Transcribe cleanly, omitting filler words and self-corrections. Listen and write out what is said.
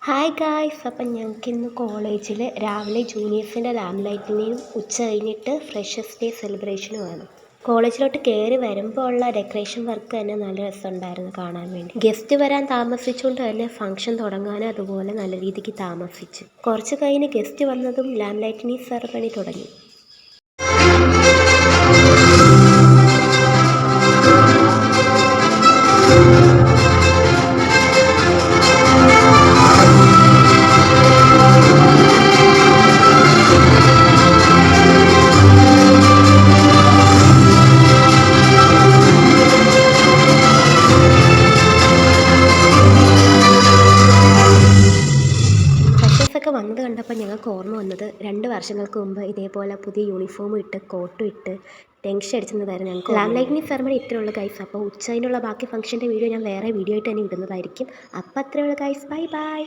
Hi guys, അപ്പം ഞങ്ങൾക്കിന്ന് കോളേജിൽ രാവിലെ ജൂനിയേഴ്സിൻ്റെ ലാമ്പ് ലൈറ്റിനെയും ഉച്ച കഴിഞ്ഞിട്ട് ഫ്രഷേഴ്സ് ഡേ സെലിബ്രേഷനുമാണ്. കോളേജിലോട്ട് കയറി വരുമ്പോൾ ഉള്ള ഡെക്കറേഷൻ വർക്ക് തന്നെ നല്ല രസമുണ്ടായിരുന്നു കാണാൻ വേണ്ടി. ഗസ്റ്റ് വരാൻ താമസിച്ചുകൊണ്ട് തന്നെ ഫംഗ്ഷൻ തുടങ്ങാനും അതുപോലെ നല്ല രീതിക്ക് താമസിച്ചു. കുറച്ച് കഴിഞ്ഞ് ഗസ്റ്റ് വന്നതും ലാമ്പ് ലൈറ്റിനിങ് സെറമണി തുടങ്ങി. ഫ്രഷേഴ്സൊക്കെ വന്നത് കണ്ടപ്പോൾ ഞങ്ങൾക്ക് ഓർമ്മ വന്നത് 2 വർഷങ്ങൾക്ക് മുമ്പ് ഇതേപോലെ പുതിയ യൂണിഫോമും ഇട്ട് കോട്ടും ഇട്ട് ടെൻഷൻ അടിച്ചതായിരുന്നു ഞങ്ങൾക്ക്. ലാമ്പ് ലൈറ്റിനിങ് സെറമണി ഇത്രയുള്ള ഗൈസ്. അപ്പോൾ ഉച്ചതിനുള്ള ബാക്കി ഫംഗ്ഷൻ്റെ വീഡിയോ ഞാൻ വേറെ വീഡിയോ ആയിട്ട് തന്നെ ഇടുന്നതായിരിക്കും. അപ്പോൾ അത്രയുള്ള ഗൈസ്, ബൈ ബൈ.